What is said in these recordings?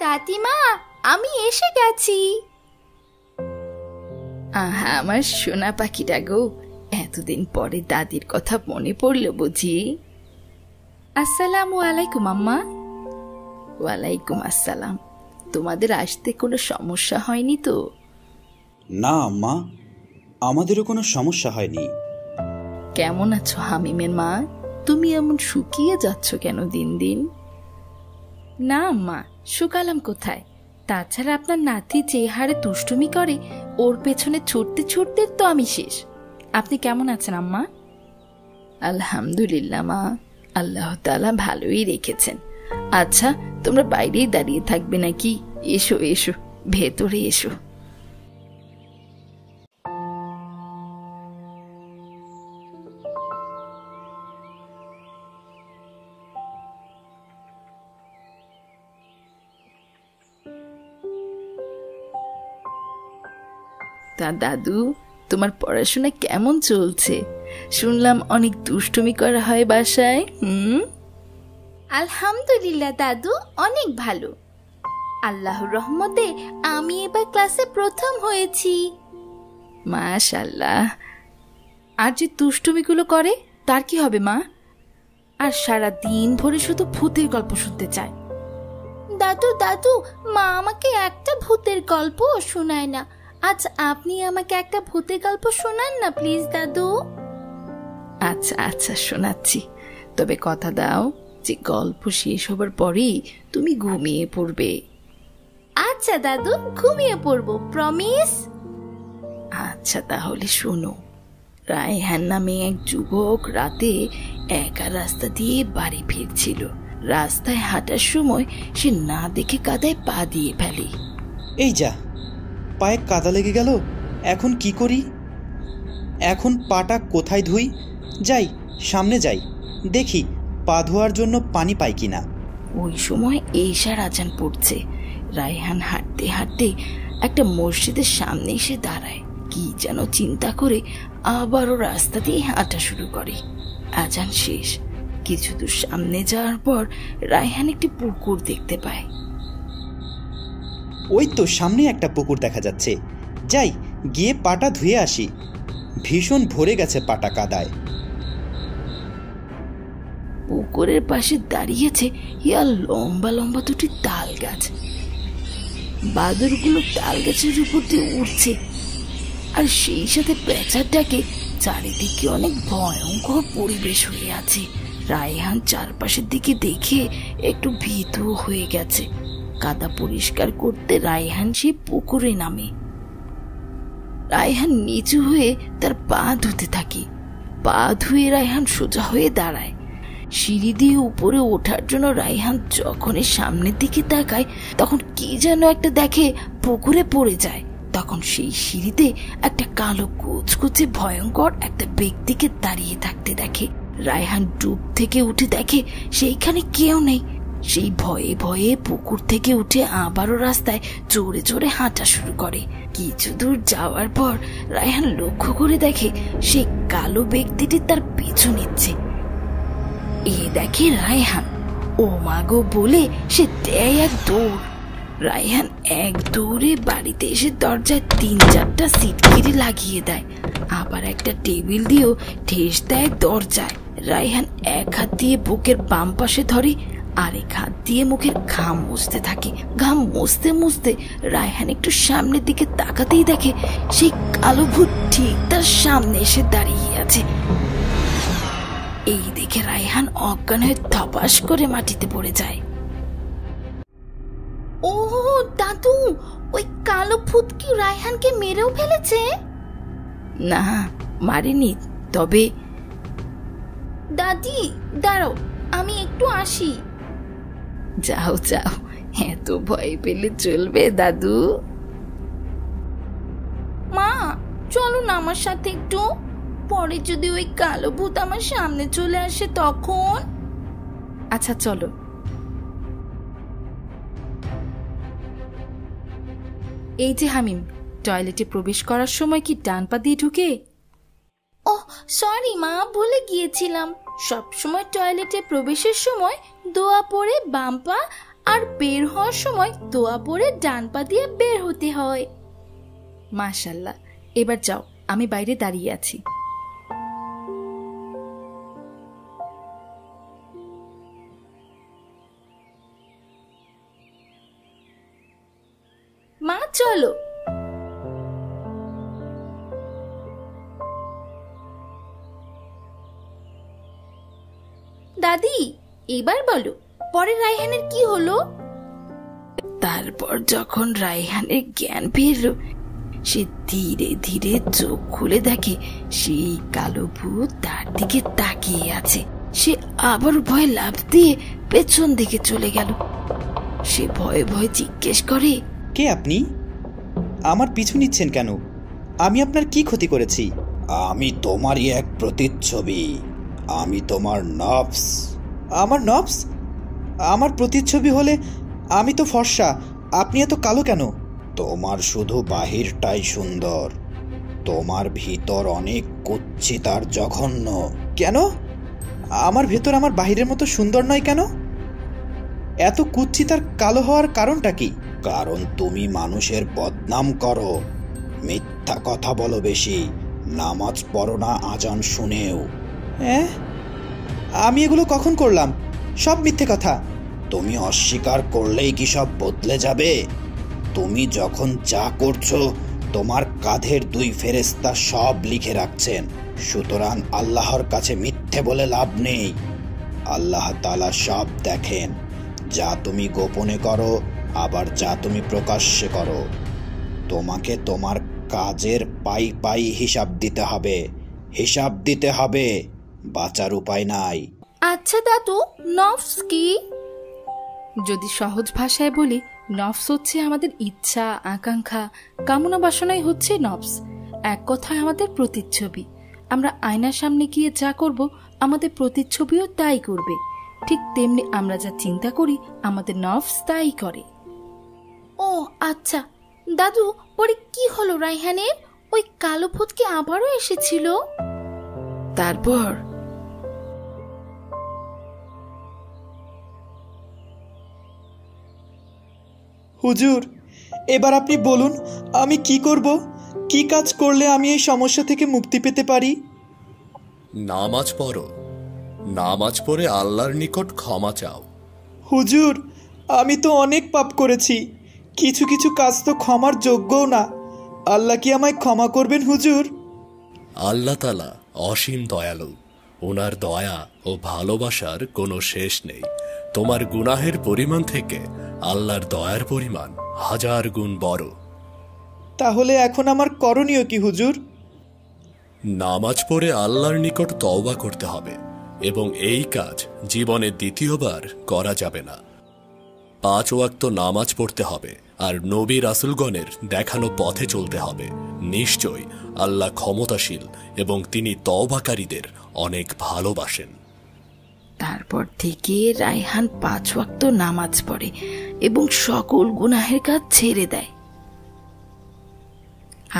দাদিমা, আমি এসে গেছি। আহা, আমার সোনা পাখিটা গো, এতদিন পরে দাদির কথা মনে পড়লো বুঝি? আসসালামু আলাইকুম আম্মা। ওয়ালাইকুম আসসালাম। তোমাদের আসতে কোনো সমস্যা হয়নি তো? না আম্মা, আমাদেরও কোনো সমস্যা হয়নি। কেমন আছো হামিমের মা? তুমি এমন শুকিয়ে যাচ্ছ কেন দিন দিন? না আম্মা, শুকালাম কোথায়? তাছাড়া আপনার নাতি যে হারে দুষ্টুমি করে, ওর পেছনে ছুটতে ছুটতে তো আমি শেষ। আপনি কেমন আছেন আম্মা? আলহামদুলিল্লাহ মা, আল্লাহ তাআলা ভালোই রেখেছেন। আচ্ছা, তোমরা বাইরেই দাঁড়িয়ে থাকবে নাকি? এসো এসো, ভেতরে এসো। তা দাদু, তোমার পড়াশোনা কেমন চলছে? শুনলাম অনেক দুষ্টুমি করা হয় বাসায়। আলহামদুলিল্লাহ দাদু, অনেক ভালো। আল্লাহর রহমতে আমি এবার ক্লাসে প্রথম হয়েছি। মাশাআল্লাহ। আর যে দুষ্টুমিগুলো করে তার কি হবে মা? আর সারা দিন ভরে শুধু ভূতের গল্প শুনতে চায়। দাদু দাদু, মা আমাকে একটা ভূতের গল্প শোনায় না। আজ আপনি আমাকে একটা ভূতের গল্প শোনান না প্লিজ দাদু। আচ্ছা আচ্ছা, শোনাচ্ছি। তবে কথা দাও যে গল্প শেষ হবার পরেই তুমি ঘুমিয়ে পড়বে। আচ্ছা দাদু, ঘুমিয়ে পড়বো, প্রমিস। আচ্ছা তাহলে শোনো। রায়হান নামে এক যুবক রাতে একা রাস্তা দিয়ে বাড়ি ফিরছিল। রাস্তায় হাঁটার সময় সে না দেখে কাদায় পা দিয়ে ফেলে। এই যা, পায়ে কাদা লেগে গেল, এখন কি করি? এখন পাটা কোথায় ধুই? যাই সামনে যাই, দেখি পা ধোয়ার জন্য পানি পাই কিনা। ওই সময় এশার আজান পড়ছে। রায়হান হাঁটতে হাঁটতে একটা মসজিদের সামনে এসে দাঁড়ায়। কি যেন চিন্তা করে আবারও রাস্তা দিয়ে হাঁটা শুরু করে। আজান শেষ। কিছু দূর সামনে যাওয়ার পর রায়হান একটি পুকুর দেখতে পায়। ওই তো সামনে একটা পুকুর দেখা যাচ্ছে, যাই গিয়ে পাটা ধুয়ে আসি। ভীষণ ভরে গেছে পাটা কাদায়। পুকুরের পাশে দাঁড়িয়েছে ইয়া লম্বা লম্বা দুটি তাল গাছ। বাদুরগুলো তাল গাছের উপর দিয়ে উঠছে, আর সেই সাথে পেঁচার ডাকে চারিদিকে অনেক ভয়ঙ্কর পরিবেশ হয়ে আছে। রায়হান চারপাশের দিকে দেখে একটু ভীত হয়ে গেছে। কাদা পরিষ্কার করতে রায়হান সেই পুকুরে নামে। রায়হান নিচু হয়ে তার পা ধুতে থাকে। পা ধুয়ে রায়হান সোজা হয়ে দাঁড়ায়। সিঁড়ি দিয়ে উপরে ওঠার জন্য রায়হান যখনই সামনের দিকে তাকায়, তখন কি যেন একটা দেখে পুকুরে পড়ে যায়। তখন সেই সিঁড়িতে একটা কালো কুচকুচে ভয়ঙ্কর একটা ব্যক্তিকে দাঁড়িয়ে থাকতে দেখে। রায়হান ডুব থেকে উঠে দেখে সেইখানে কেউ নেই। সেই ভয়ে ভয়ে পুকুর থেকে উঠে আবারও রাস্তায় জোরে জোরে হাঁটা শুরু করে। কিছু দূর যাওয়ার পর রায়হান লক্ষ্য করে দেখে সেই কালো ব্যক্তিটি তার পিছু নিচ্ছে। এ দেখে রায়হান, ও মাগো বলে সে দেয় এক দৌড়। রায়হান এক দৌড়ে বাড়িতে এসে দরজায় ৩-৪টা সিটকিরি লাগিয়ে দেয়। আবার একটা টেবিল দিয়েও ঠেস দেয় দরজায়। রায়হান এক হাত দিয়ে বুকের বাম পাশে ধরে, আরেক হাত দিয়ে মুখের ঘাম মুছতে থাকে। ঘাম মুছতে মুছতে রায়হান একটু সামনের দিকে তাকাতেই দেখে সেই কালো ভূত ঠিক তার সামনে এসে দাঁড়িয়ে আছে। এই দেখে রায়হান অজ্ঞান হয়ে ধপাস করে মাটিতে পড়ে যায়। ও দাদু, ওই কালো ভূত কি রায়হানকে মেরেও ফেলেছে? না, মারেনি। তবে দাদি দাঁড়াও, আমি একটু আসি। যাও যাও, এত ভয় পেলে চলবে দাদু? মা চলো না আমার সাথে একটু। পরে যদি ওই কালো ভূত আমার সামনে চলে আসে তখন? আচ্ছা চলো। এই যে হামিম, টয়লেটে প্রবেশ করার সময় কি ডান পা দিয়ে ঢুকে? ও সরি মা, ভুলে গিয়েছিলাম। সব সময় টয়লেটে প্রবেশের সময় দোয়া পড়ে বাম পা আর বের হওয়ার সময় দোয়া পড়ে ডান পা দিয়ে বের হতে হয়। মাশাআল্লাহ, এবার যাও, আমি বাইরে দাঁড়িয়ে আছি। মা চলো। দাদি এবার বলো, পরে রায়হানের কি হলো? তারপর যখন রায়হানের জ্ঞান ফিরল, সে ধীরে ধীরে চোখ খুলে দেখে সেই কালো ভূত তার দিকে তাকিয়ে আছে। সে আবার ভয়ে লাফ দিয়ে পেছন দিকে চলে গেল। সে ভয়ে ভয়ে জিজ্ঞেস করে, কে আপনি? আমার পিছু নিচ্ছেন কেন? আমি আপনার কি ক্ষতি করেছি? আমি তোমারই এক প্রতিচ্ছবি। আমি তোমার নফস। আমার নফস? আমার প্রতিচ্ছবি হলে আমি তো ফর্সা, আপনি এত কালো কেন? তোমার শুধু বাহিরটাই সুন্দর, তোমার ভিতর অনেক কুৎসিত আর জঘন্য। কেন? আমার ভেতর আমার বাহিরের মতো সুন্দর নয় কেন? এত কুৎসিত আর কালো হওয়ার কারণটা কি? কারণ তুমি মানুষের বদনাম করো, মিথ্যা কথা বলো বেশি, নামাজ পড়ো না আজান শুনেও। হ্যাঁ, আমি এগুলো কখন করলাম? সব মিথ্যে কথা। তুমি অস্বীকার করলেই কি সব বদলে যাবে? তুমি যখন যা করছো তোমার কাঁধের 2 ফেরেশতা সব লিখে রাখছেন। সুতরাং আল্লাহর কাছে মিথ্যে বলে লাভ নেই। আল্লাহ তাআলা সব দেখেন, যা তুমি গোপনে করো আবার যা তুমি প্রকাশ্যে করো। তোমাকে তোমার কাজের পাই পাই হিসাব দিতে হবে, হিসাব দিতে হবে, বাঁচার উপায় নাই। আচ্ছা দাদু, নফস কি? যদি সহজ ভাষায় বলি, নফস হচ্ছে আমাদের ইচ্ছা, আকাঙ্ক্ষা, কামনা বাসনাই হচ্ছে নফস। এক কথায় আমাদের প্রতিচ্ছবি। আমরা আয়নার সামনে গিয়ে যা করব, আমাদের প্রতিচ্ছবিও তাই করবে। ঠিক তেমনি আমরা যা চিন্তা করি, আমাদের নফস তাই করে। ও আচ্ছা দাদু, পরে কি হলো রায়হানের? ওই কালো ভূত কি আবারও এসেছিল? তারপর হুজুর, এবার আপনি বলুন আমি কি করব? কি কাজ করলে আমি এই সমস্যা থেকে মুক্তি পেতে পারি? নামাজ পড়ো, নামাজ পড়ে আল্লাহর নিকট ক্ষমা চাও। হুজুর, আমি তো অনেক পাপ করেছি, কিছু কিছু কাজ তো ক্ষমার যোগ্যও না। আল্লাহ কি আমায় ক্ষমা করবেন হুজুর? আল্লাহ তাআলা অসীম দয়ালু, ওনার দয়া ও ভালোবাসার কোনো শেষ নেই। তোমার গুনাহের পরিমাণ থেকে আল্লাহর দয়ার পরিমাণ 1000 গুণ বড়। তাহলে এখন আমার করণীয় কি হুজুর? নামাজ পড়ে আল্লাহর নিকট তওবা করতে হবে এবং এই কাজ জীবনে দ্বিতীয়বার করা যাবে না। 5 ওয়াক্ত নামাজ পড়তে হবে আর নবী রাসূলগণের দেখানো পথে চলতে হবে। নিশ্চয়ই আল্লাহ ক্ষমতাশীল এবং তিনি তওবাকারীদের অনেক ভালোবাসেন। তারপর থেকে রায়হান 5 ওয়াক্ত নামাজ পড়ে এবং সকল গুনাহের কাজ ছেড়ে দেয়।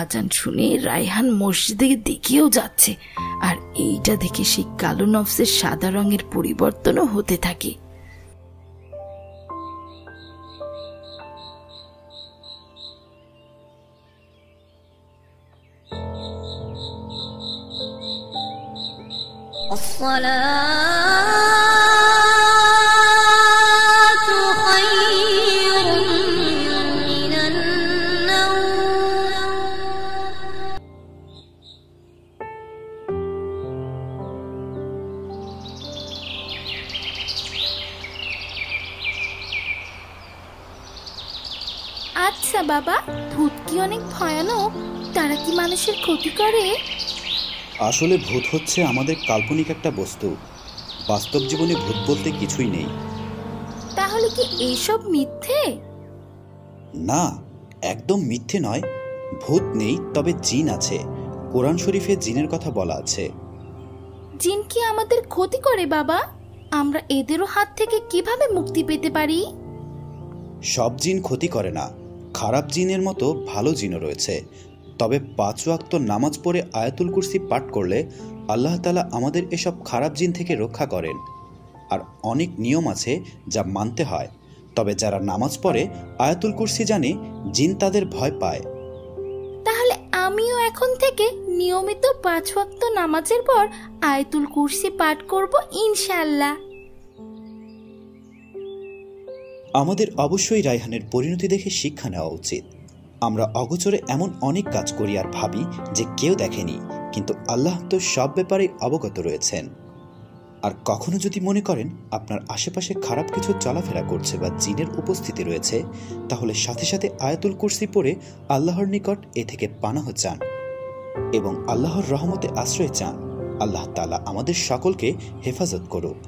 আজান শুনে রায়হান মসজিদের দিকেও যাচ্ছে, আর এইটা দেখে সেই কালো নফসের সাদা রঙের পরিবর্তনও হতে থাকে। আচ্ছা বাবা, ভূত কি অনেক ভয়ানক? তারা কি মানুষের ক্ষতি করে? আসলে ভূত হচ্ছে আমাদের কাল্পনিক একটা বস্তু। বাস্তব জীবনে ভূত বলতে কিছুই নেই। তাহলে কি এইসব মিথ্যে? না, একদম মিথ্যে নয়। ভূত নেই, তবে জিন আছে। কোরআন শরীফে জিনের কথা বলা আছে। জিন কি আমাদের ক্ষতি করে বাবা? আমরা এদেরও হাত থেকে কিভাবে মুক্তি পেতে পারি? সব জিন ক্ষতি করে না। খারাপ জিনের মতো ভালো জিনও রয়েছে। তবে 5 ওয়াক্ত নামাজ পড়ে আয়াতুল কুরসি পাঠ করলে আল্লাহ তাআলা আমাদের এসব খারাপ জিন থেকে রক্ষা করেন। আর অনেক নিয়ম আছে যা মানতে হয়, তবে যারা নামাজ পড়ে আয়াতুল কুরসি জানে, জিন তাদের ভয় পায়। তাহলে আমিও এখন থেকে নিয়মিত 5 ওয়াক্ত নামাজের পর আয়াতুল কুরসি পাঠ করব ইনশাআল্লাহ। আমাদের অবশ্যই রায়হানের পরিণতি দেখে শিক্ষা নেওয়া উচিত। আমরা অগোচরে এমন অনেক কাজ করি আর ভাবি যে কেউ দেখেনি, কিন্তু আল্লাহ তো সব ব্যাপারে অবগত রয়েছেন। আর কখনো যদি মনে করেন আপনার আশেপাশে খারাপ কিছু চলাফেরা করছে বা জিনের উপস্থিতি রয়েছে, তাহলে সাথে সাথে আয়াতুল কুরসি পড়ে আল্লাহর নিকট এ থেকে পানাহ চান এবং আল্লাহর রহমতে আশ্রয় চান। আল্লাহ তাআলা আমাদের সকলকে হেফাজত করুক।